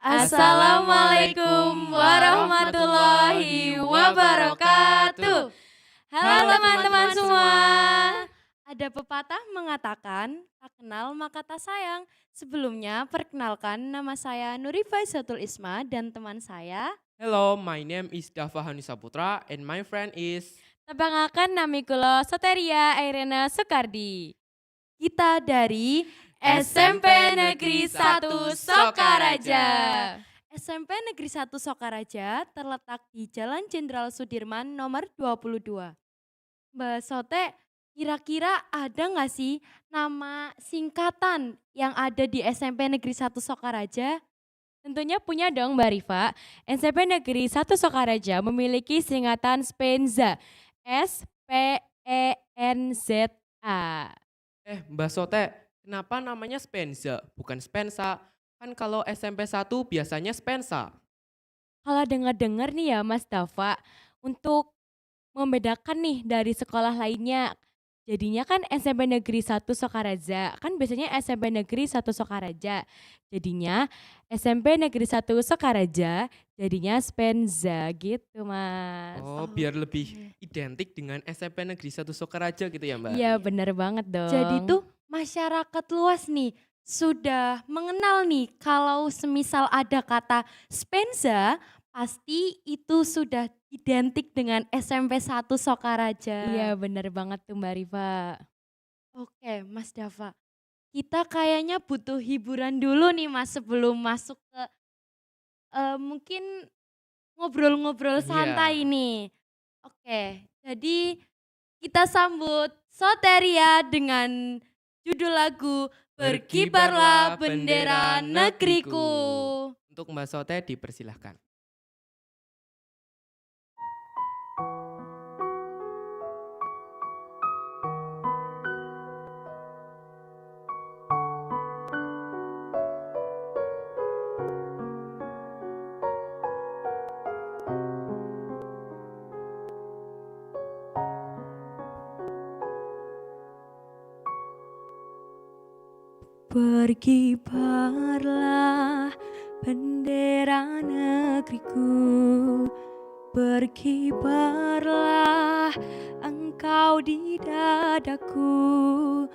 Assalamualaikum warahmatullahi wabarakatuh. Halo teman-teman semua. Ada pepatah mengatakan, tak kenal maka tak sayang. Sebelumnya perkenalkan, nama saya Nurifa Isatul Isma dan teman saya. Hello, my name is Dava Hanisa Putra and my friend is... Tebangaken nami kula Soteria Irena Soekardi. Kita dari SMP Negeri 1 Sokaraja. SMP Negeri 1 Sokaraja terletak di Jalan Jenderal Sudirman nomor 22. Mbak Sote, kira-kira ada nggak sih nama singkatan yang ada di SMP Negeri 1 Sokaraja? Tentunya punya dong Mbak Rifa. SMP Negeri 1 Sokaraja memiliki singkatan SPENZA. SPENZA. Mbak Sote, kenapa namanya Spenza bukan Spensa? Kan kalau SMP 1 biasanya Spensa. Kalau dengar-dengar nih ya Mas Dava, untuk membedakan nih dari sekolah lainnya. Jadinya kan SMP Negeri 1 Sokaraja, kan biasanya SMP Negeri 1 Sokaraja. Jadinya SMP Negeri 1 Sokaraja, jadinya Spenza gitu Mas. Oh, biar lebih identik dengan SMP Negeri 1 Sokaraja gitu ya Mbak? Iya bener banget dong. Jadi tuh masyarakat luas nih sudah mengenal nih kalau semisal ada kata Spenza pasti itu sudah identik dengan SMP 1 Sokaraja. Iya bener banget tuh Mbak Rifa. Oke Mas Dava, kita kayaknya butuh hiburan dulu nih Mas sebelum masuk ke mungkin ngobrol-ngobrol Iya. santai nih. Oke, jadi kita sambut Soteria dengan judul lagu Berkibarlah Bendera Negeriku. Untuk Mbak Sote dipersilahkan. Berkibarlah bendera negeriku, berkibarlah engkau di dadaku,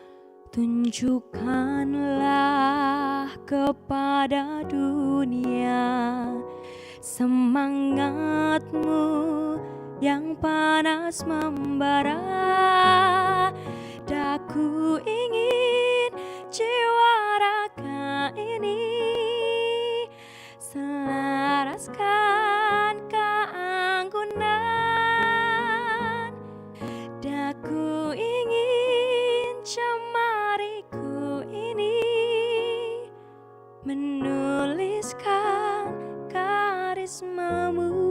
tunjukkanlah kepada dunia semangatmu yang panas membara. Daku ingin jiwa raga ini selaraskan keanggunan. Daku ingin jemariku ini menuliskan karismamu.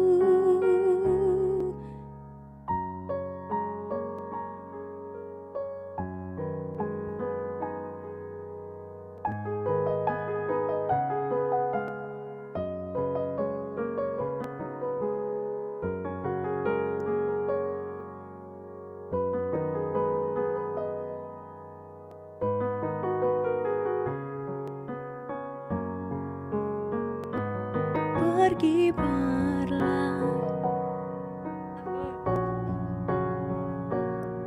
Berkibarlah.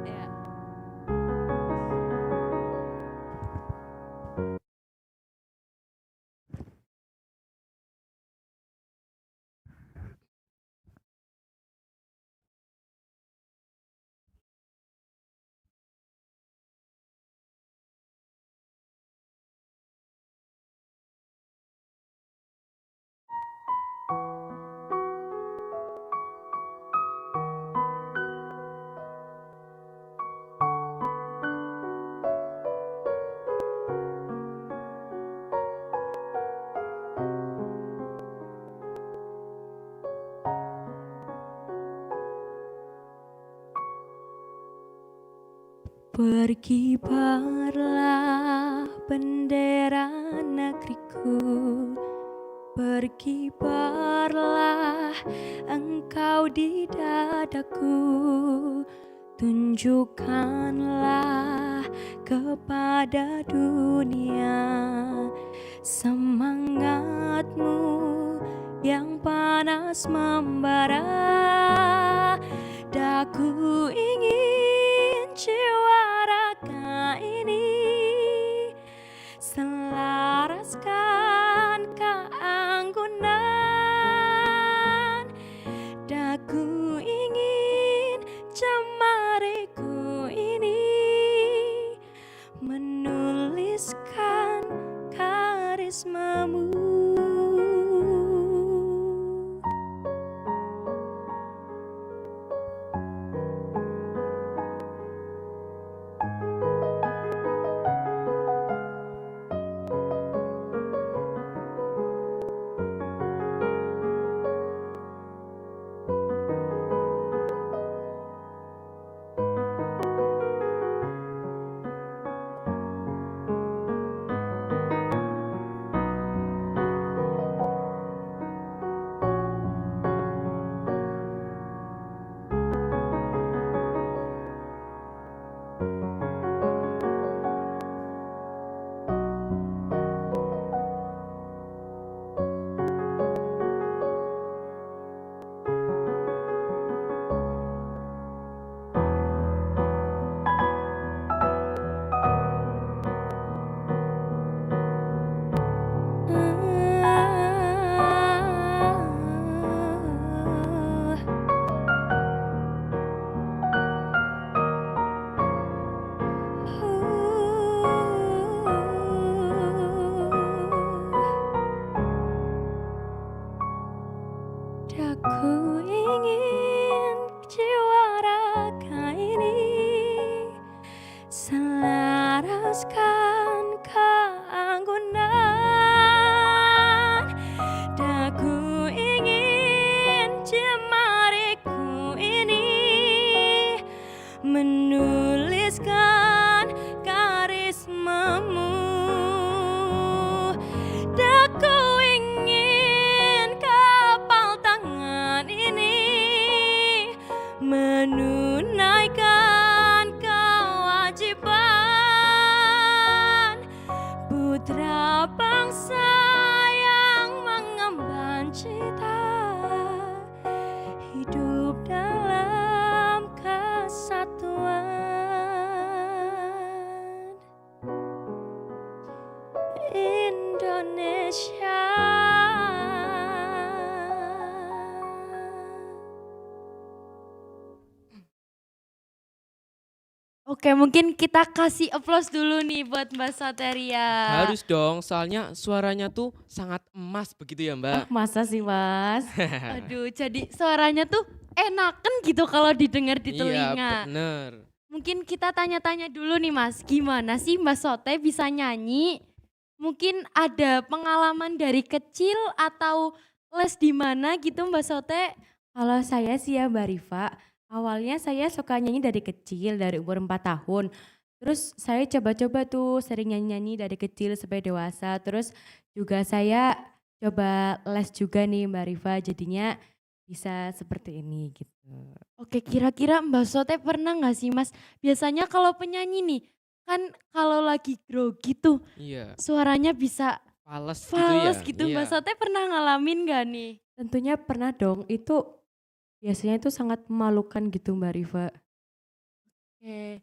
Ya. Berkibarlah bendera negeriku, berkibarlah engkau di dadaku, tunjukkanlah kepada dunia semangatmu yang panas membara. Daku ingin jiwa raga ini selaraskan keanggunan. Daku ingin jemariku ini menuliskan karismamu. Daku ingin jiwa raga ini selaraskan keanggunan. Daku ingin jemariku ini menuliskan karismamu. Daku ingin kapal tangan ini menunaikan kewajiban putra bangsa yang mengemban cita hidup dalam kesatuan Indonesia. Oke, mungkin kita kasih aplaus dulu nih buat Mbak Soteria. Harus dong, soalnya suaranya tuh sangat emas begitu ya Mbak. Masa sih Mas? Aduh, jadi suaranya tuh enaken gitu kalau didengar di Iya telinga. bener. Mungkin kita tanya-tanya dulu nih Mas, gimana sih Mbak Sote bisa nyanyi? Mungkin ada pengalaman dari kecil atau les di mana gitu Mbak Sote? Kalau saya sih ya Mbak Rifa, awalnya saya suka nyanyi dari kecil, dari umur 4 tahun. Terus saya coba-coba tuh sering nyanyi-nyanyi dari kecil sampai dewasa. Terus juga saya coba les juga nih Mbak Rifa, jadinya bisa seperti ini gitu. Oke, kira-kira Mbak Sote pernah nggak sih Mas? Biasanya kalau penyanyi nih, kan kalau lagi grogi tuh Iya, suaranya bisa fales gitu ya. fals gitu. Iya. Mbak Sote pernah ngalamin gak nih? Tentunya pernah dong, itu biasanya itu sangat memalukan gitu Mbak Rifa. Oke,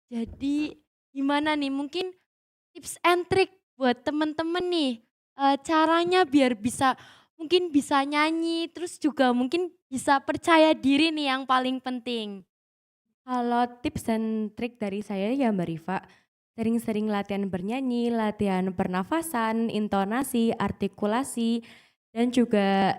jadi gimana nih mungkin tips and trick buat temen-temen nih, caranya biar bisa mungkin bisa nyanyi terus juga mungkin bisa percaya diri nih yang paling penting. Kalau tips dan trik dari saya ya Mbak Rifa, sering-sering latihan bernyanyi, latihan pernafasan, intonasi, artikulasi, dan juga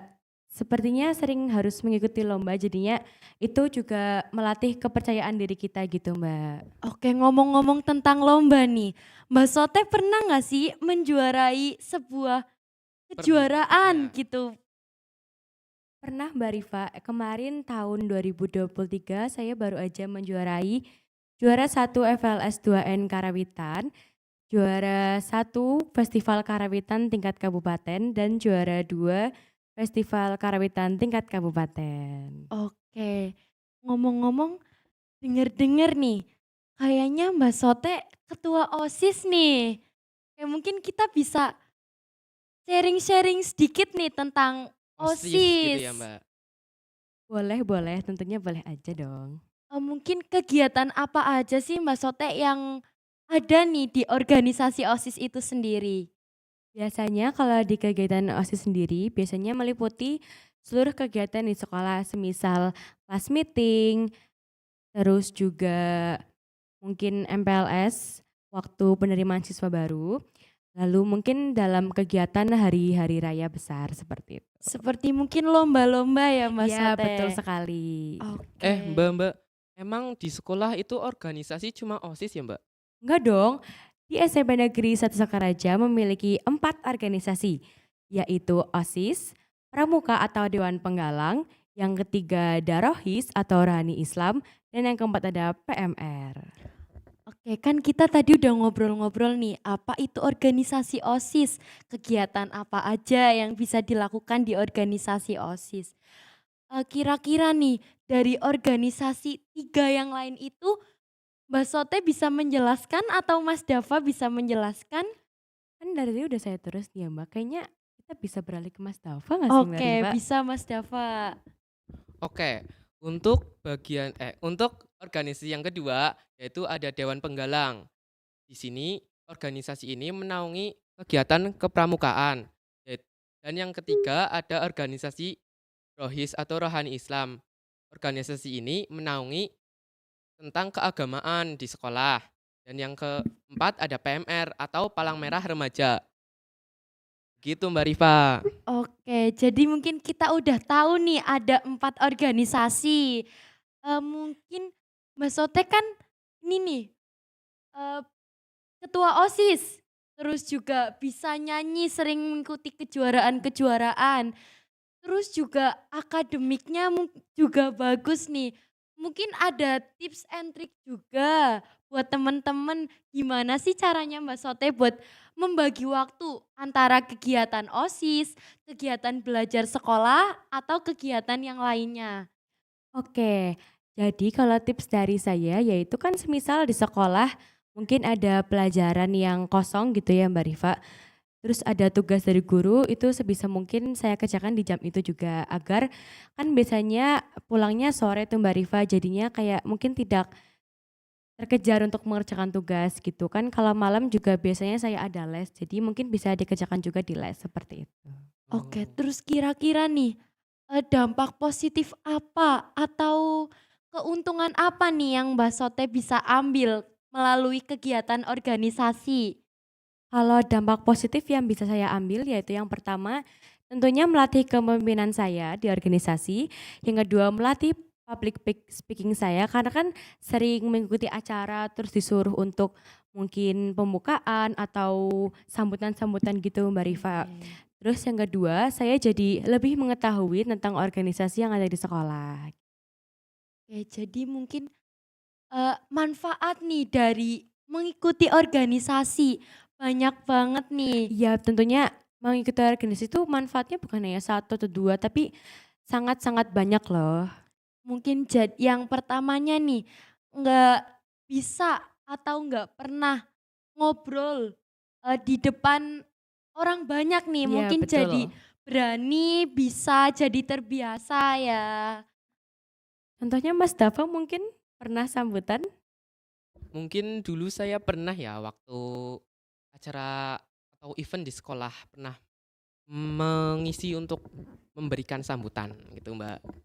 sepertinya sering harus mengikuti lomba, jadinya itu juga melatih kepercayaan diri kita gitu Mbak. Oke, ngomong-ngomong tentang lomba nih, Mbak Sote pernah nggak sih menjuarai sebuah kejuaraan ya. gitu? Pernah Mbak Rifa, kemarin tahun 2023 saya baru aja menjuarai juara 1 FLS 2N Karawitan, juara 1 Festival Karawitan tingkat kabupaten, dan juara 2 Festival Karawitan tingkat kabupaten. Oke, ngomong-ngomong denger-denger nih, kayaknya Mbak Sote ketua OSIS nih. Mungkin kita bisa sharing-sharing sedikit nih tentang OSIS gitu ya OSIS. Mbak. Boleh, tentunya boleh aja dong. Mungkin kegiatan apa aja sih Mbak Sote yang ada nih di organisasi OSIS itu sendiri? Biasanya kalau di kegiatan OSIS sendiri, biasanya meliputi seluruh kegiatan di sekolah, semisal kelas meeting, terus juga mungkin MPLS, waktu penerimaan siswa baru, lalu mungkin dalam kegiatan hari-hari raya besar seperti itu. Seperti mungkin lomba-lomba ya Mbak Iya, Sote? betul sekali. Oke. Mbak, emang di sekolah itu organisasi cuma OSIS ya Mbak? Enggak dong, di SMP Negeri 1 Sokaraja memiliki 4 organisasi, yaitu OSIS, Pramuka atau Dewan Penggalang, yang ketiga Darohis atau Rohani Islam, dan yang keempat ada PMR. Oke, kan kita tadi udah ngobrol-ngobrol nih, apa itu organisasi OSIS? Kegiatan apa aja yang bisa dilakukan di organisasi OSIS? Kira-kira nih, dari organisasi 3 yang lain itu, Mbak Sote bisa menjelaskan atau Mas Dava bisa menjelaskan? Kan dari tadi udah saya terus nih ya Mbak, kayaknya kita bisa beralih ke Mas Dava nggak sih Mbak Oke, Riva? bisa Mas Dava. Oke, untuk organisasi yang kedua yaitu ada Dewan Penggalang. Di sini organisasi ini menaungi kegiatan kepramukaan. Dan yang ketiga ada organisasi Rohis atau Rohani Islam. Organisasi ini menaungi tentang keagamaan di sekolah. Dan yang keempat ada PMR atau Palang Merah Remaja. Gitu Mbak Riva. Oke, jadi mungkin kita udah tahu nih ada 4 organisasi. Mungkin Mbak Sote kan ini nih, eee, ketua OSIS, terus juga bisa nyanyi, sering mengikuti kejuaraan-kejuaraan, terus juga akademiknya juga bagus nih. Mungkin ada tips and trick juga buat temen-temen, gimana sih caranya Mbak Sote buat membagi waktu antara kegiatan OSIS, kegiatan belajar sekolah, atau kegiatan yang lainnya? Oke, jadi kalau tips dari saya yaitu kan semisal di sekolah mungkin ada pelajaran yang kosong gitu ya Mbak Riva. Terus ada tugas dari guru itu sebisa mungkin saya kerjakan di jam itu juga agar kan biasanya pulangnya sore tuh Mbak Riva jadinya kayak mungkin tidak terkejar untuk mengerjakan tugas gitu kan. Kalau malam juga biasanya saya ada les jadi mungkin bisa dikerjakan juga di les seperti itu. Oke, terus kira-kira nih, dampak positif apa atau keuntungan apa nih yang Mbak Sote bisa ambil melalui kegiatan organisasi? Kalau dampak positif yang bisa saya ambil yaitu yang pertama tentunya melatih kepemimpinan saya di organisasi, yang kedua melatih speaking saya karena kan sering mengikuti acara terus disuruh untuk mungkin pembukaan atau sambutan-sambutan gitu Mbak Riva. Oke. Terus yang kedua saya jadi lebih mengetahui tentang organisasi yang ada di sekolah. Oke, jadi mungkin, manfaat nih dari mengikuti organisasi, banyak banget nih. Iya tentunya mengikuti organisasi itu manfaatnya bukan hanya satu atau dua tapi sangat-sangat banyak loh. Mungkin yang pertamanya nih, nggak bisa atau nggak pernah ngobrol, di depan orang banyak nih, Iya mungkin betul. jadi berani, bisa jadi terbiasa ya. Contohnya Mas Dava mungkin pernah sambutan? Mungkin dulu saya pernah ya waktu acara atau event di sekolah pernah mengisi untuk memberikan sambutan gitu Mbak.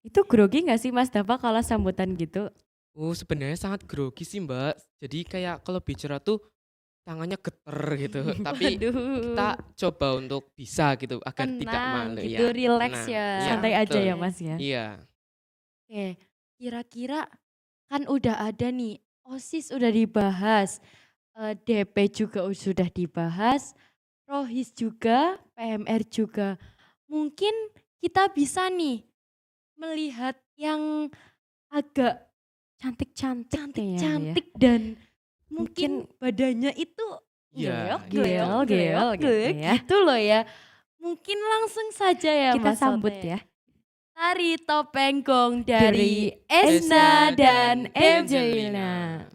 Itu grogi nggak sih Mas Dava kalau sambutan gitu? Sebenarnya sangat grogi sih Mbak. Jadi kayak kalau bicara tuh tangannya geter gitu. Tapi kita Waduh. coba untuk bisa gitu agar tidak Tenang malu gitu, ya. rileks Tenang. ya. Iya, Santai aja betul. ya Mas ya? Iya. Oke, kira-kira kan udah ada nih, OSIS udah dibahas, DP juga sudah dibahas, Rohis juga, PMR juga. Mungkin kita bisa nih melihat yang agak Cantik-cantik kayaknya ya. cantik-cantik dan mungkin Mungkin badannya itu Iya, gleok, gitu. gleok, Gel, gleok, gitu gleok ya. gitu loh ya. Mungkin langsung saja ya Kita Mas sambut Sote. ya. Tari topeng gong Dari dari Esna dan Angelina.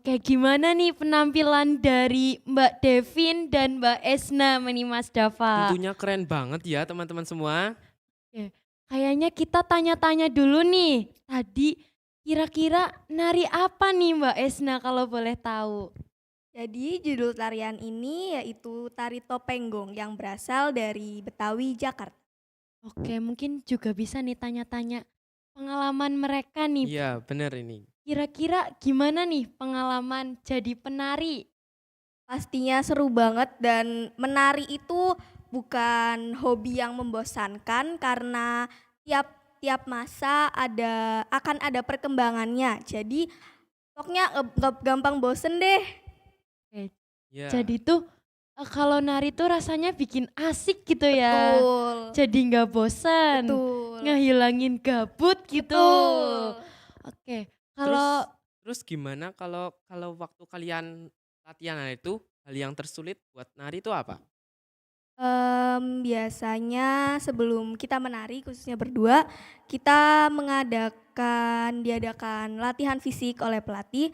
Oke, gimana nih penampilan dari Mbak Devin dan Mbak Esna nih Mas Dava? Tentunya keren banget ya teman-teman semua. Oke, kayaknya kita tanya-tanya dulu nih. Tadi kira-kira nari apa nih Mbak Esna kalau boleh tahu? Jadi judul tarian ini yaitu tari topenggong yang berasal dari Betawi, Jakarta. Oke, mungkin juga bisa nih tanya-tanya pengalaman mereka nih. Iya bener ini. Kira-kira gimana nih pengalaman jadi penari? Pastinya seru banget dan menari itu bukan hobi yang membosankan karena tiap masa akan ada perkembangannya. Jadi pokoknya nggak gampang bosen deh. Iya. Jadi tuh kalau nari tuh rasanya bikin asik gitu ya. Betul. Jadi nggak bosan, Betul. ngehilangin gabut gitu. Betul. Oke, kalau Terus gimana kalau kalau waktu kalian latihan nari itu hal yang tersulit buat nari itu apa? Biasanya sebelum kita menari khususnya berdua, kita diadakan latihan fisik oleh pelatih.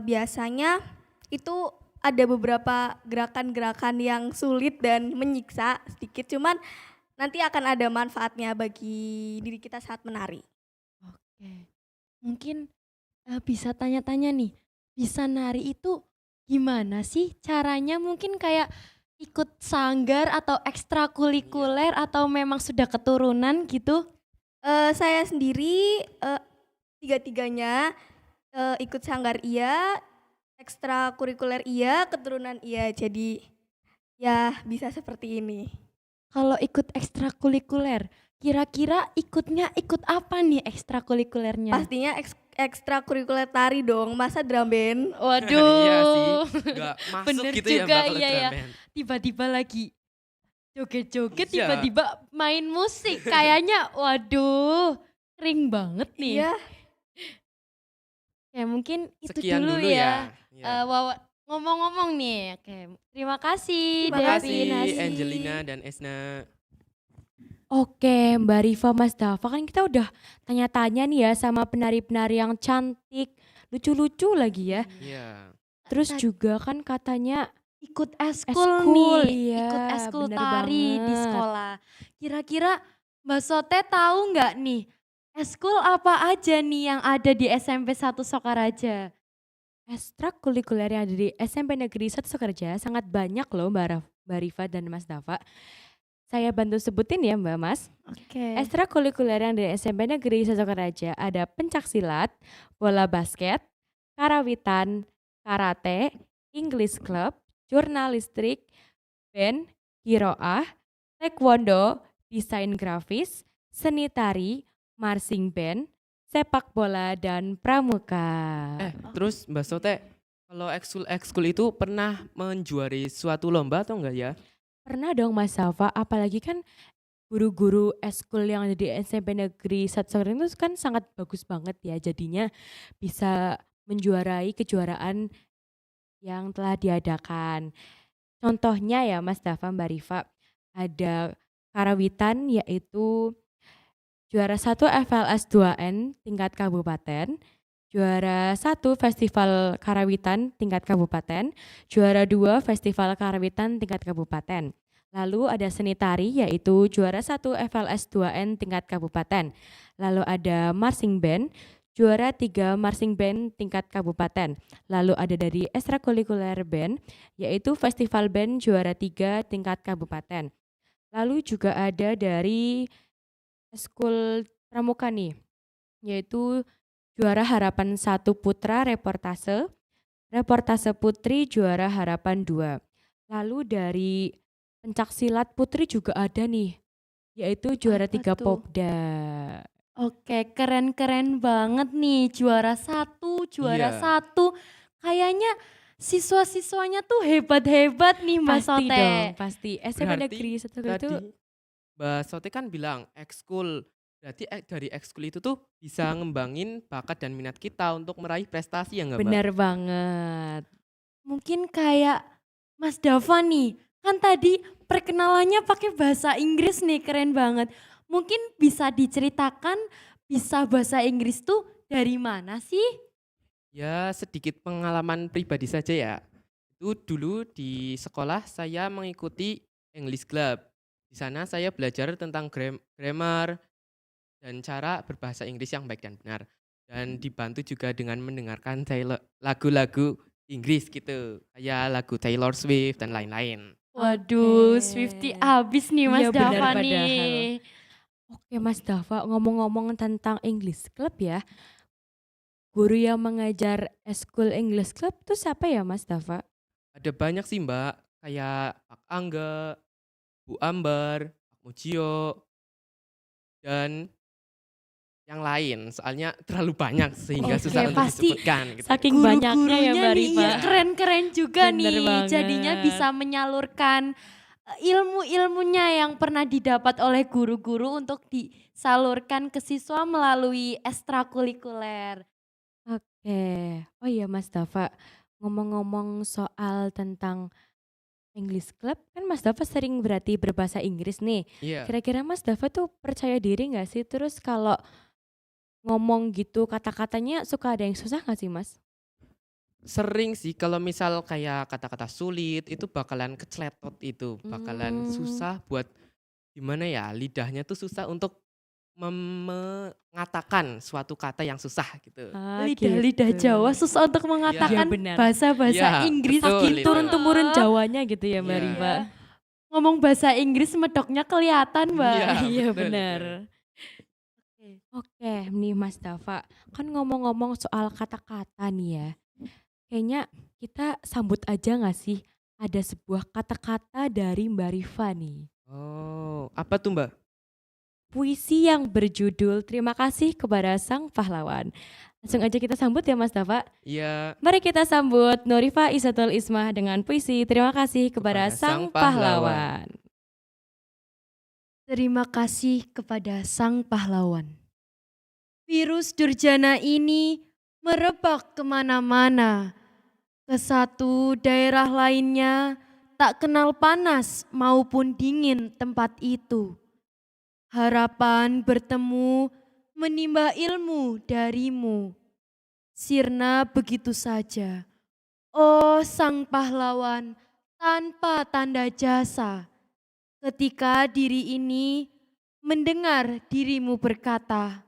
Biasanya itu ada beberapa gerakan-gerakan yang sulit dan menyiksa sedikit, cuman nanti akan ada manfaatnya bagi diri kita saat menari. oke, mungkin bisa tanya-tanya nih, bisa nari itu gimana sih caranya? Mungkin kayak ikut sanggar atau ekstrakurikuler atau memang sudah keturunan gitu? Saya sendiri, tiga-tiganya, ikut sanggar iya, ekstrakurikuler iya, keturunan iya. Jadi ya bisa seperti ini. Kalau ikut ekstrakurikuler, kira-kira ikut apa nih ekstrakurikulernya? Pastinya ekstrakurikuler tari dong, masa drum band? Waduh. Iya sih. Gak masuk Bener gitu ya juga, mbak kalau iya drum ya. band. Tiba-tiba lagi joget-joget, Iya. tiba-tiba main musik. Kayaknya waduh, kering banget nih. Iya. Ya mungkin itu Sekian dulu dulu ya. ya. Ngomong-ngomong nih, oke, terima kasih Terima Devin, kasih, Hasi. Angelina dan Esna. Oke, Mbak Riva, Mas Dava, kan kita udah tanya-tanya nih ya sama penari-penari yang cantik, lucu-lucu lagi ya. Iya. Terus Tadi- juga kan katanya Ikut eskul Eskul, nih, iya, ikut eskul bener tari di banget. sekolah. Kira-kira Mbak Sote tahu nggak nih, eskul apa aja nih yang ada di SMP 1 Sokaraja? ekstrakurikuler yang ada di SMP Negeri 1 Sukoharjo sangat banyak loh Mbak Riva dan Mas Dava. Saya bantu sebutin ya Mbak Mas. Oke. Ekstrakurikuler yang dari SMP Negeri 1 Sukoharjo ada pencaksilat, bola basket, karawitan, karate, English club, jurnalistik, band, kiroah, taekwondo, desain grafis, seni tari, marching band, sepak bola, dan pramuka. Terus Mbak Sote, kalau ekskul itu pernah menjuari suatu lomba atau enggak ya? Pernah dong Mas Safa, apalagi kan guru-guru eskul yang ada di SMP Negeri 1 Sukoharjo itu kan sangat bagus banget ya, jadinya bisa menjuarai kejuaraan yang telah diadakan. Contohnya ya Mas Dava, Mbak Riva, ada karawitan yaitu juara 1 FLS 2N tingkat kabupaten, juara 1 Festival Karawitan tingkat kabupaten, juara 2 Festival Karawitan tingkat kabupaten. Lalu ada seni tari yaitu juara 1 FLS 2N tingkat kabupaten. Lalu ada marching band, juara 3 marching band tingkat kabupaten. Lalu ada dari ekstrakurikuler band yaitu festival band juara 3 tingkat kabupaten. Lalu juga ada dari eskul pramuka nih, yaitu juara harapan 1 putra reportase, reportase putri juara harapan 2. Lalu dari pencaksilat putri juga ada nih, yaitu juara Apa 3 tuh? Popda. Oke, keren-keren banget nih, juara 1, juara Iya. 1. Kayaknya siswa-siswanya tuh hebat-hebat nih Mbak Pasti Sote. dong, pasti. SMP Berarti Negeri 1 Sukoharjo itu Tadi Mbak Sote kan bilang ekskul. Berarti dari ekskul itu tuh bisa ngembangin bakat dan minat kita untuk meraih prestasi ya enggak Mbak? benar banget. Mungkin kayak Mas Dava nih, kan tadi perkenalannya pakai bahasa Inggris nih, keren banget. Mungkin bisa diceritakan bisa bahasa Inggris tuh dari mana sih? Ya, sedikit pengalaman pribadi saja ya. Itu dulu di sekolah saya mengikuti English Club. Di sana saya belajar tentang grammar dan cara berbahasa Inggris yang baik dan benar. Dan dibantu juga dengan mendengarkan lagu-lagu Inggris gitu. Kayak lagu Taylor Swift dan lain-lain. Waduh, Oke. Swifty abis nih Mas Iya, benar Dava padahal. nih. Oke Mas Dava, ngomong-ngomong tentang English Club ya. Guru yang mengajar Eskul English Club tuh siapa ya Mas Dava? Ada banyak sih Mbak, kayak Pak Angga, Bu Ambar, Pak Mujio, dan yang lain. Soalnya terlalu banyak sehingga Oke, susah untuk pasti disebutkan gitu. Saking banyaknya ya Guru-gurunya Mbak nih Rifa. iya, keren-keren juga Bener nih. Jadinya banget. bisa menyalurkan ilmu-ilmunya yang pernah didapat oleh guru-guru untuk disalurkan ke siswa melalui ekstrakurikuler. Oke. Oh iya Mas Dava, ngomong-ngomong soal tentang English Club, kan Mas Dava sering berarti berbahasa Inggris nih. Iya, Kira-kira Mas Dava tuh percaya diri nggak sih? Terus kalau ngomong gitu kata-katanya suka ada yang susah nggak sih Mas? sering sih kalau misal kayak kata-kata sulit itu bakalan keceletot itu, bakalan Hmm. susah buat gimana ya, lidahnya tuh susah untuk mengatakan suatu kata yang susah gitu. Ah, Lidah-lidah gitu. Jawa susah untuk mengatakan benar. bahasa-bahasa Iya, Inggris betul gitu. itu. Turun-temurun loh. Jawanya gitu ya Mbak Iya. Rifa. Ngomong bahasa Inggris medoknya kelihatan, Mbak. Iya, Iya betul benar. itu. Oke nih Mas Dava, kan ngomong-ngomong soal kata-kata nih ya. Kayaknya kita sambut aja nggak sih ada sebuah kata-kata dari Mbak Rifa nih. Oh, apa tuh Mbak? Puisi yang berjudul Terima Kasih Kepada Sang Pahlawan. Langsung aja kita sambut ya Mas Dava. Iya, Mari kita sambut Nurifa Isatul Ismah dengan puisi Terima Kasih Kepada kepada Sang Sang Pahlawan. Pahlawan. Terima kasih kepada sang pahlawan. Virus durjana ini merebak kemana-mana. Ke satu daerah lainnya tak kenal panas maupun dingin tempat itu. Harapan bertemu menimba ilmu darimu. Sirna begitu saja. Oh sang pahlawan tanpa tanda jasa. Ketika diri ini mendengar dirimu berkata,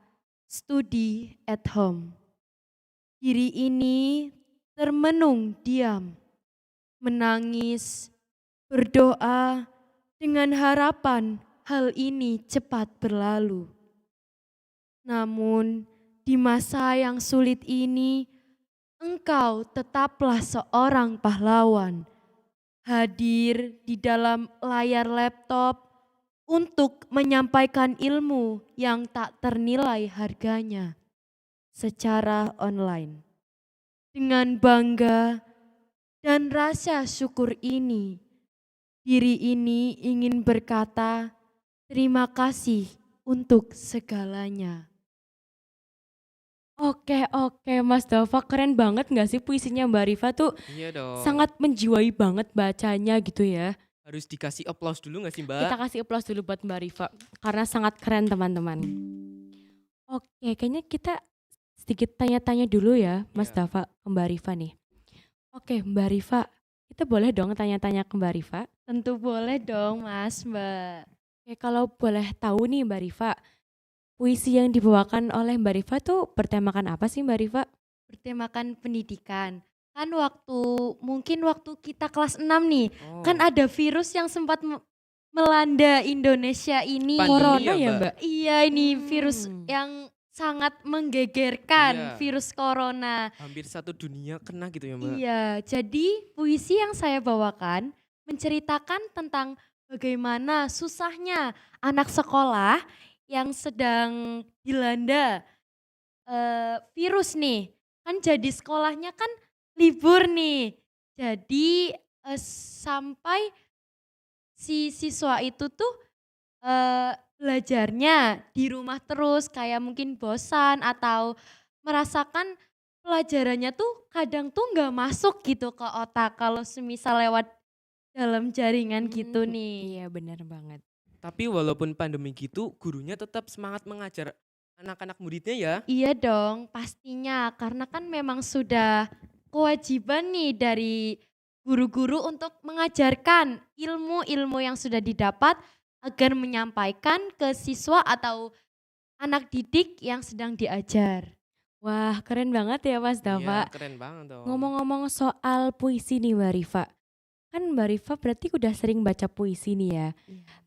studi at home. Diri ini termenung diam, menangis, berdoa dengan harapan hal ini cepat berlalu. Namun di masa yang sulit ini, engkau tetaplah seorang pahlawan. Hadir di dalam layar laptop untuk menyampaikan ilmu yang tak ternilai harganya secara online. Dengan bangga dan rasa syukur ini, diri ini ingin berkata terima kasih untuk segalanya. Oke Mas Dava, keren banget nggak sih puisinya Mbak Rifa tuh Iya dong. sangat menjiwai banget bacanya gitu ya. Harus dikasih applause dulu gak sih Kita Mbak? kasih applause dulu buat Mbak Rifa karena sangat keren teman-teman. Oke, kayaknya kita sedikit tanya-tanya dulu ya Mas Iya. Dava ke Mbak Rifa nih. Oke Mbak Rifa, kita boleh dong tanya-tanya ke Mbak Rifa? Tentu boleh dong Mas, Mbak. Oke, kalau boleh tahu nih Mbak Rifa, puisi yang dibawakan oleh Mbak Rifa tuh bertemakan apa sih Mbak Rifa? Bertemakan pendidikan. Kan mungkin waktu kita kelas 6 nih, Oh, kan ada virus yang sempat melanda Indonesia ini. Pandemi Corona ya, ya Mbak? Mbak? Iya, ini virus Hmm. yang sangat menggegerkan, Iya. virus corona. hampir satu dunia kena gitu ya Mbak? Iya, jadi puisi yang saya bawakan menceritakan tentang bagaimana susahnya anak sekolah yang sedang dilanda virus nih. Kan jadi sekolahnya kan libur nih. Jadi sampai si siswa itu tuh belajarnya di rumah terus kayak mungkin bosan atau merasakan pelajarannya tuh kadang tuh nggak masuk gitu ke otak kalau semisal lewat dalam jaringan gitu nih. Iya benar banget. Tapi walaupun pandemi gitu, gurunya tetap semangat mengajar anak-anak muridnya ya. Iya dong, pastinya. Karena kan memang sudah kewajiban nih dari guru-guru untuk mengajarkan ilmu-ilmu yang sudah didapat agar menyampaikan ke siswa atau anak didik yang sedang diajar. Wah, keren banget ya Mas Iya, Dava. keren banget dong. Ngomong-ngomong soal puisi nih Mbak Rifa. Kan Mbak Rifa berarti udah sering baca puisi nih ya.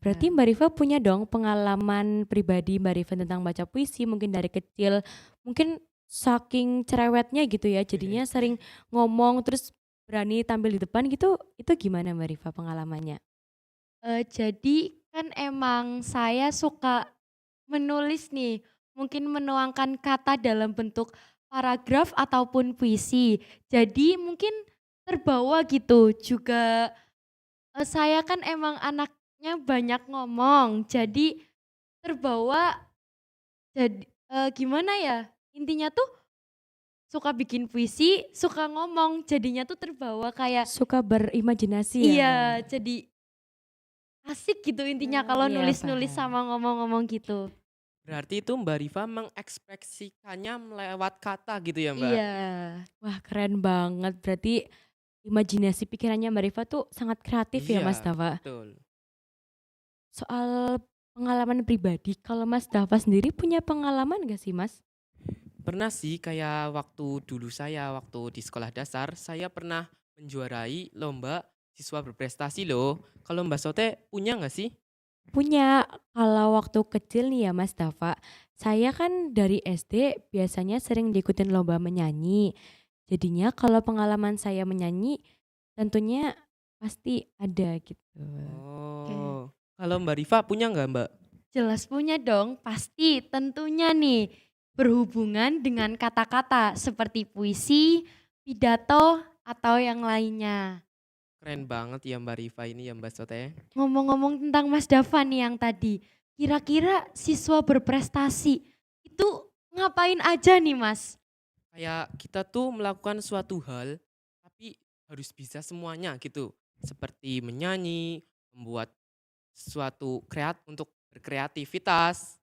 Berarti Mbak Rifa punya dong pengalaman pribadi Mbak Rifa tentang baca puisi mungkin dari kecil. Mungkin saking cerewetnya gitu ya jadinya sering ngomong terus berani tampil di depan gitu. Itu gimana Mbak Rifa pengalamannya? Jadi kan emang saya suka menulis nih, mungkin menuangkan kata dalam bentuk paragraf ataupun puisi. Jadi mungkin terbawa gitu juga. Saya kan emang anaknya banyak ngomong, jadi terbawa. Jadi gimana ya? Intinya tuh suka bikin puisi, suka ngomong, jadinya tuh terbawa kayak Suka berimajinasi ya? iya, jadi asik gitu intinya kalau Iya, nulis-nulis paham. sama ngomong-ngomong gitu. Berarti itu Mbak Rifa mengekspresikannya lewat kata gitu ya Mbak? Iya. Wah keren banget. Berarti imajinasi pikirannya Mbak Rifa tuh sangat kreatif ya Iya, Mas Dava. betul. Soal pengalaman pribadi, kalau Mas Dava sendiri punya pengalaman gak sih Mas? Pernah sih kayak waktu dulu waktu di sekolah dasar, saya pernah menjuarai lomba siswa berprestasi loh. Kalau Mbak Sote punya nggak sih? Punya, kalau waktu kecil nih ya Mas Dava, saya kan dari SD biasanya sering diikutin lomba menyanyi. Jadinya kalau pengalaman saya menyanyi tentunya pasti ada gitu. Oh, kalau Mbak Rifa punya nggak Mbak? Jelas punya dong, pasti tentunya nih berhubungan dengan kata-kata seperti puisi, pidato, atau yang lainnya. Keren banget ya Mbak Rifa ini ya Mbak Sote. Ngomong-ngomong tentang Mas Dava nih yang tadi, kira-kira siswa berprestasi itu ngapain aja nih Mas? Kayak kita tuh melakukan suatu hal, tapi harus bisa semuanya gitu. Seperti menyanyi, membuat suatu untuk berkreativitas,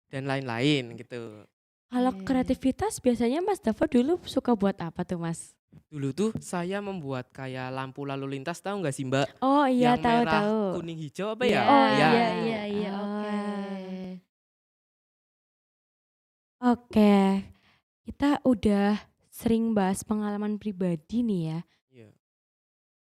dan lain-lain gitu. Kalau Oke. kreativitas biasanya Mas Dava dulu suka buat apa tuh Mas? Dulu tuh saya membuat kayak lampu lalu lintas, tahu nggak sih Mbak? Oh iya Yang tahu merah, tahu. kuning, hijau apa Iya. ya? Oh Ya. iya, Oh. oke. Oke, kita udah sering bahas pengalaman pribadi nih ya. Iya.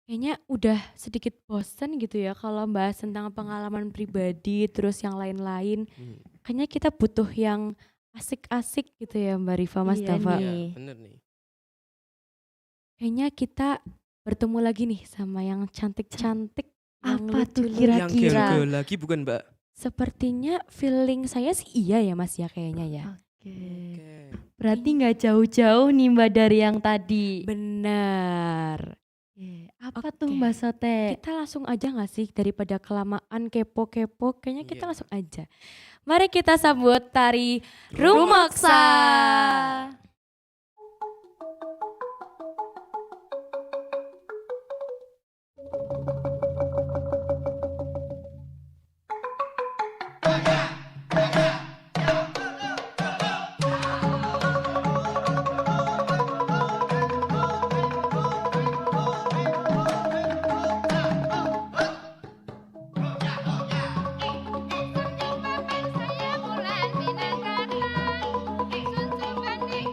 Kayaknya udah sedikit bosen gitu ya kalau bahas tentang pengalaman pribadi terus yang lain-lain. Hmm. Kayaknya kita butuh yang asik-asik gitu ya Mbak Rifa, Mas Iya Dava. nih. Iya, bener nih. Kayaknya kita bertemu lagi nih sama yang cantik-cantik, yang Apa tuh lucu-lucu. kira-kira? Yang gel-gel lagi bukan Mbak? Sepertinya feeling saya sih iya ya Mas ya kayaknya ya. Oke. Oke. Berarti nggak jauh-jauh nih Mbak dari yang tadi. Benar. Apa tuh Oke. Mbak Sote? Kita langsung aja gak sih daripada kelamaan kepo-kepo, kayaknya kita Iya. langsung aja. Mari kita sambut tari Rumaksa. Saya bulan binangkalan, ingsun sing banding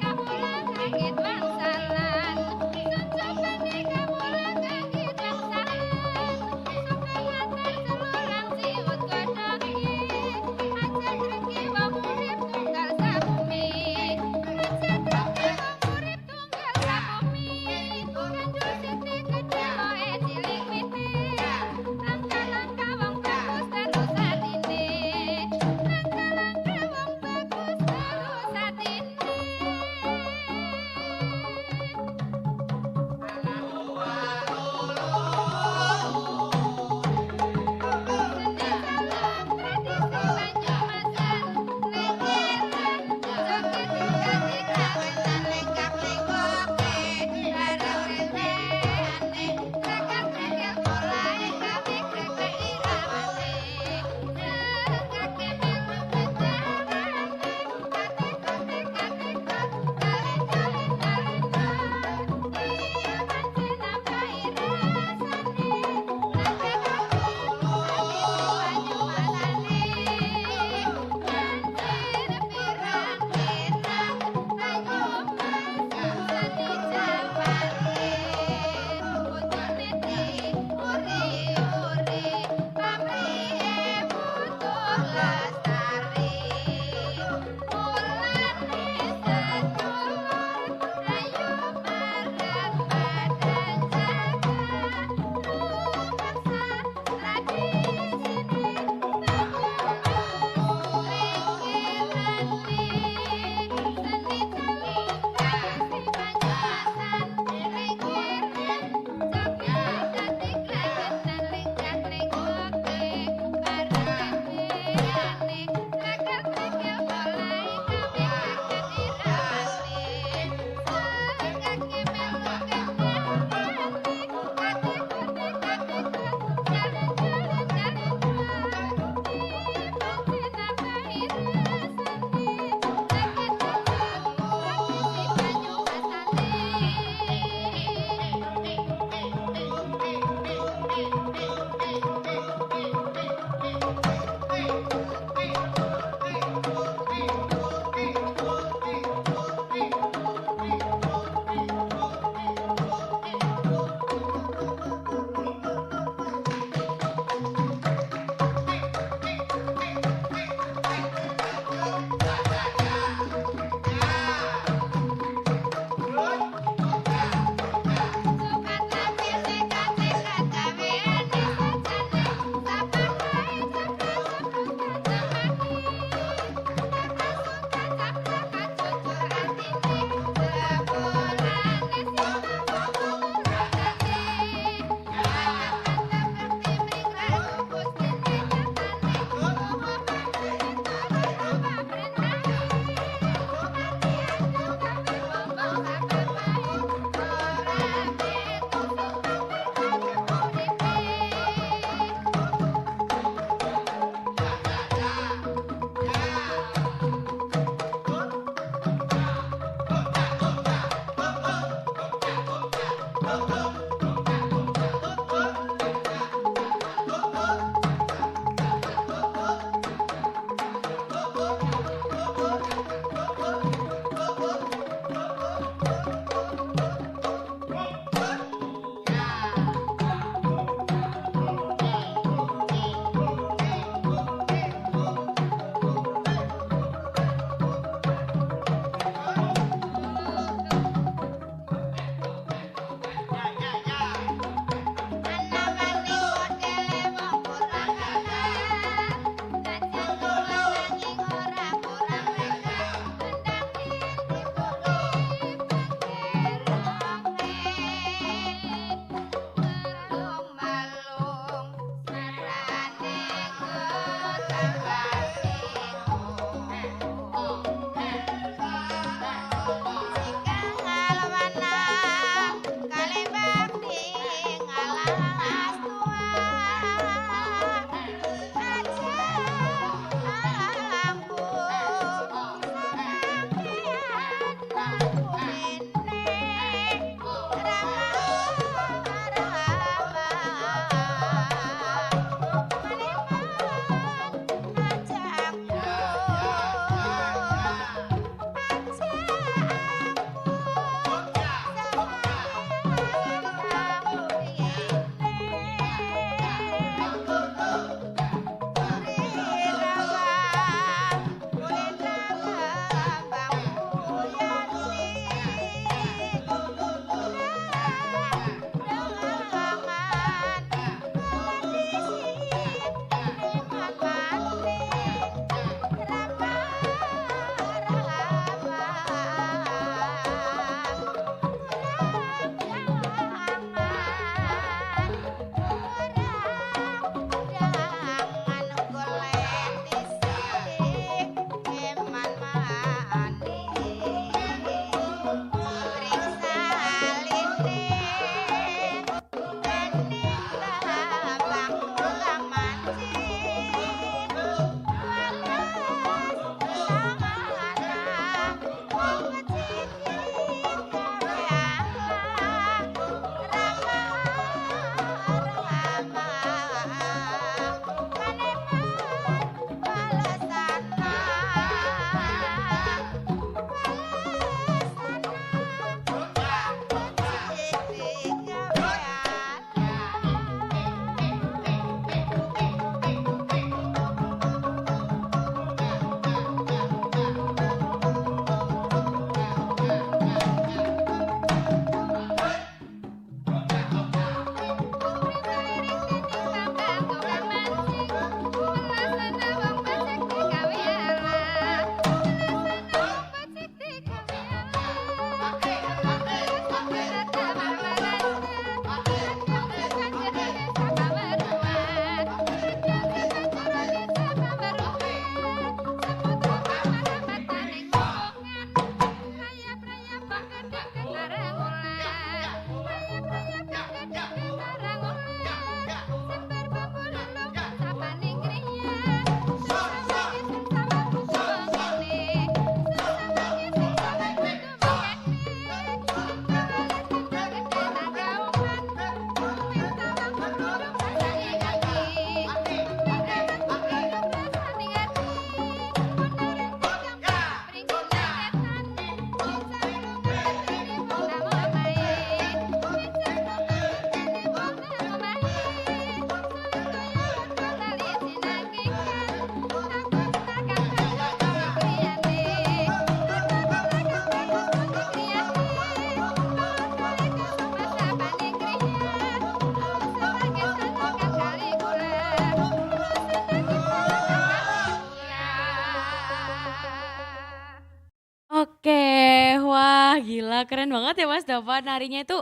Wah, keren banget ya Mas Dava. Narinya itu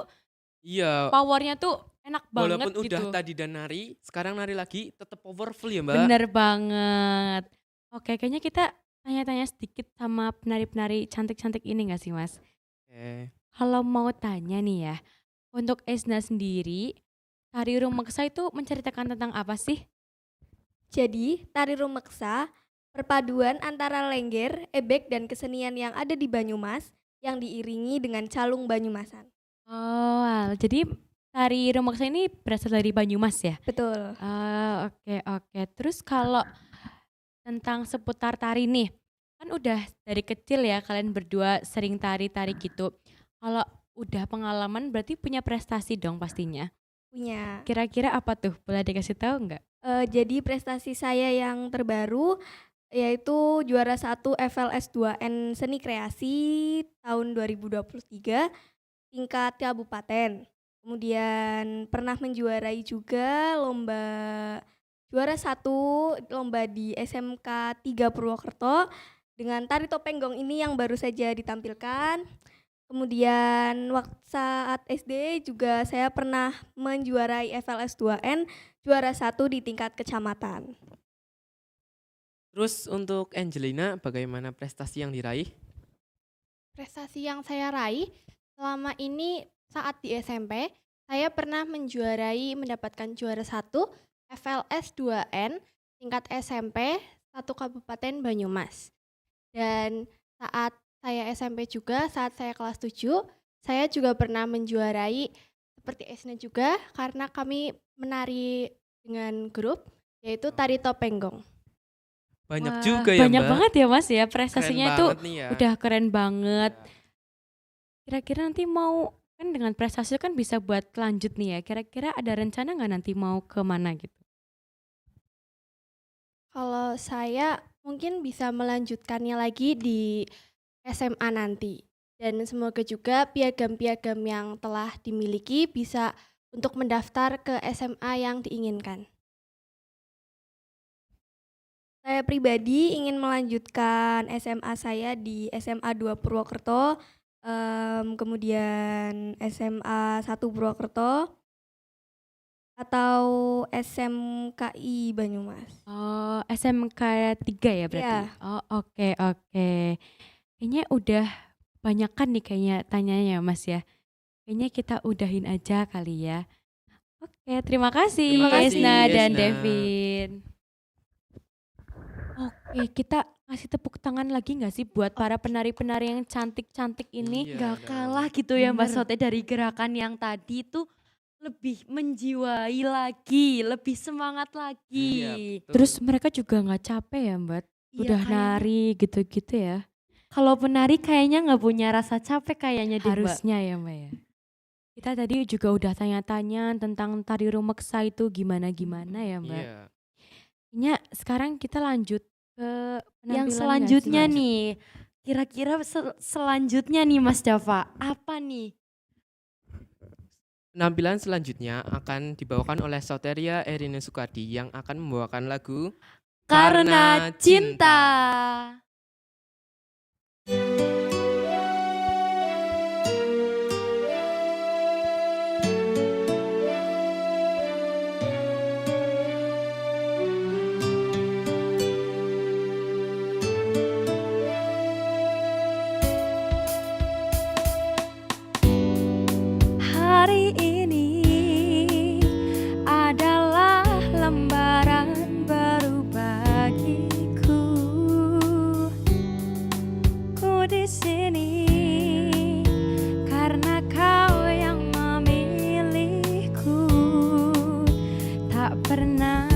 Iya, powernya tuh enak banget walaupun udah gitu. tadi dan nari, sekarang nari lagi tetap powerful ya Mbak. Bener banget. Oke, kayaknya kita tanya-tanya sedikit sama penari-penari cantik-cantik ini gak sih Mas? Oke. Kalau mau tanya nih ya, untuk Esna sendiri, tari rumeksa itu menceritakan tentang apa sih? Jadi, tari rumeksa perpaduan antara lengger, ebek, dan kesenian yang ada di Banyumas yang diiringi dengan calung Banyumasan. Oh, jadi tari rumeksa ini berasal dari Banyumas ya? Betul. Oke oke. Terus kalau tentang seputar tari nih, kan udah dari kecil ya kalian berdua sering tari-tari gitu. Kalau udah pengalaman berarti punya prestasi dong pastinya. Punya. Kira-kira apa tuh? Boleh dikasih tahu nggak? Jadi prestasi saya yang terbaru yaitu juara 1 FLS 2N Seni Kreasi tahun 2023 tingkat kabupaten. Kemudian pernah menjuarai juga juara 1 lomba di SMK 3 Purwokerto dengan tari topeng gong ini yang baru saja ditampilkan. Kemudian waktu saat SD juga saya pernah menjuarai FLS 2N juara 1 di tingkat kecamatan. Terus untuk Angelina, bagaimana prestasi yang diraih? Prestasi yang saya raih selama ini saat di SMP, saya pernah mendapatkan juara 1 FLS 2N tingkat SMP 1 Kabupaten Banyumas. Dan saat saya SMP juga, saat saya kelas 7, saya juga pernah menjuarai seperti Esna juga karena kami menari dengan grup yaitu tari topenggong. Banyak Wah, juga ya banyak Mbak. banget ya Mas ya Keren prestasinya itu banget nih ya. udah keren banget. Kira-kira nanti mau kan dengan prestasi kan bisa buat lanjut nih ya. Kira-kira ada rencana nggak nanti mau ke mana gitu? Kalau saya mungkin bisa melanjutkannya lagi di SMA nanti. Dan semoga juga piagam-piagam yang telah dimiliki bisa untuk mendaftar ke SMA yang diinginkan. Saya pribadi ingin melanjutkan SMA saya di SMA 2 Purwokerto, kemudian SMA 1 Purwokerto, atau SMKI Banyumas. Oh, SMK 3 ya berarti? Iya. Oh, oke oke. Kayaknya udah banyakan nih kayaknya tanyanya Mas ya. Kayaknya kita udahin aja kali ya. Oke, terima kasih Terima kasih, Esna dan Esna. Devin. Oke, kita kasih tepuk tangan lagi nggak sih buat para penari-penari yang cantik-cantik ini? Iya, Gak dong. kalah gitu ya Mbak Bener. Sote dari gerakan yang tadi itu lebih menjiwai lagi, lebih semangat Iya, lagi. betul. Terus mereka juga nggak capek ya Mbak? Iya, Udah kayaknya nari gitu-gitu ya? kalau penari kayaknya nggak punya rasa capek kayaknya deh Mbak. Harusnya ya Mbak ya. Kita tadi juga udah tanya-tanya tentang tari rumeksa itu gimana-gimana ya Mbak. Iya. Kayaknya sekarang kita lanjut ke penampilan Yang nggak sih, selanjutnya Mas? nih, kira-kira selanjutnya nih Mas Dava, apa nih? Penampilan selanjutnya akan dibawakan oleh Soteria Erina Sukardi yang akan membawakan lagu Karena Cinta. Hari ini adalah lembaran baru bagiku. Ku di sini karena kau yang memilihku. Tak pernah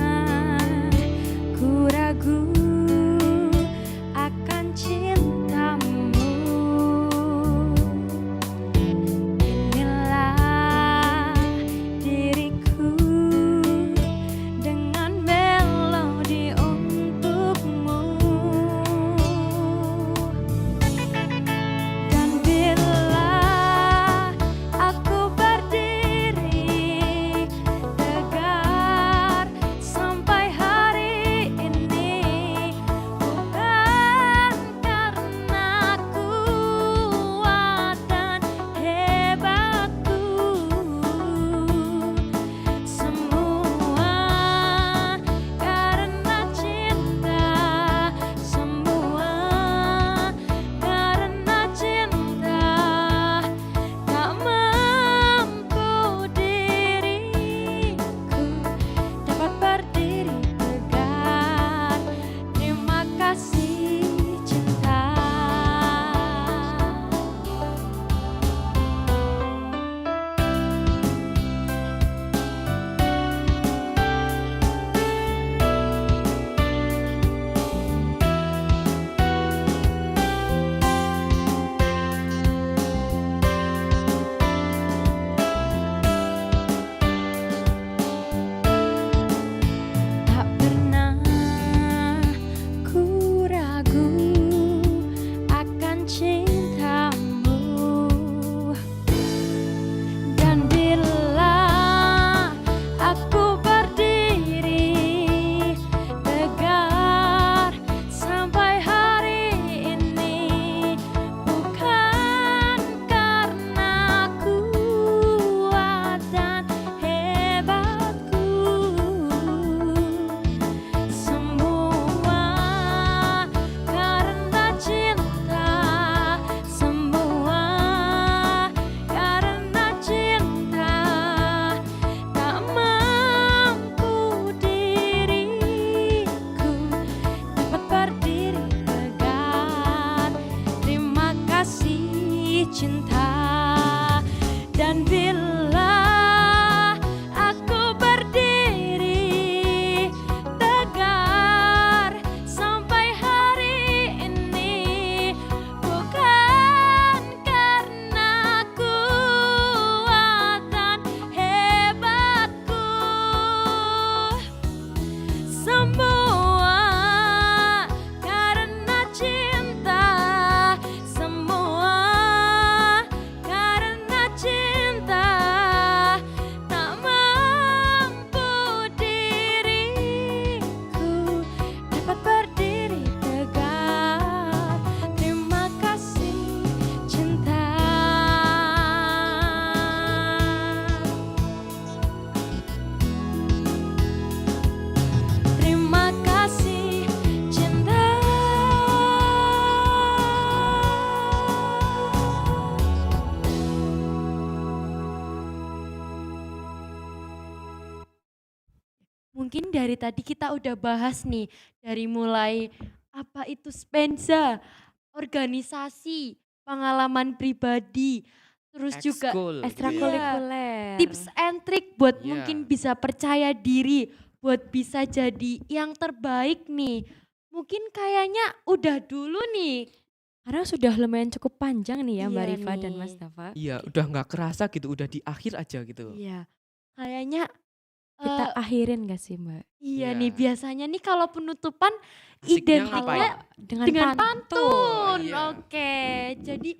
ku ragu akan cintamu. Inilah mungkin dari tadi kita udah bahas nih, dari mulai apa itu Spenza, organisasi, pengalaman pribadi, terus juga Ekskul gitu ya. Ekstrakurikuler. tips and trick buat Iya. mungkin bisa percaya diri, buat bisa jadi yang terbaik nih. Mungkin kayaknya udah dulu nih. Karena sudah lumayan cukup panjang nih ya Mbak Iya Rifa dan nih. Mas Dafa. Iya, udah nggak kerasa gitu, udah di akhir aja gitu. Iya, kayaknya Kita eh, akhirin gak sih Mbak? iya Iya. nih biasanya nih kalau penutupan Asiknya identiknya ngapain? dengan pantun. Iya. Oke, jadi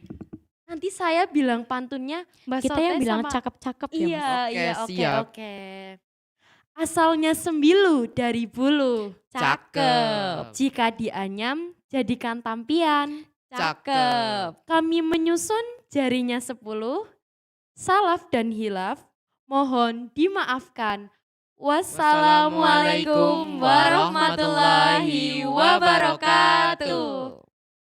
nanti saya bilang pantunnya Mbak Kita Sote yang bilang sama cakep-cakep ya Mas. Iya, Oke, iya, oke, siap. oke. Asalnya sembilu dari bulu. Cakep. Jika dianyam, jadikan tampian. Cakep. Kami menyusun jarinya 10. Salaf dan hilaf, mohon dimaafkan. Wassalamualaikum warahmatullahi wabarakatuh.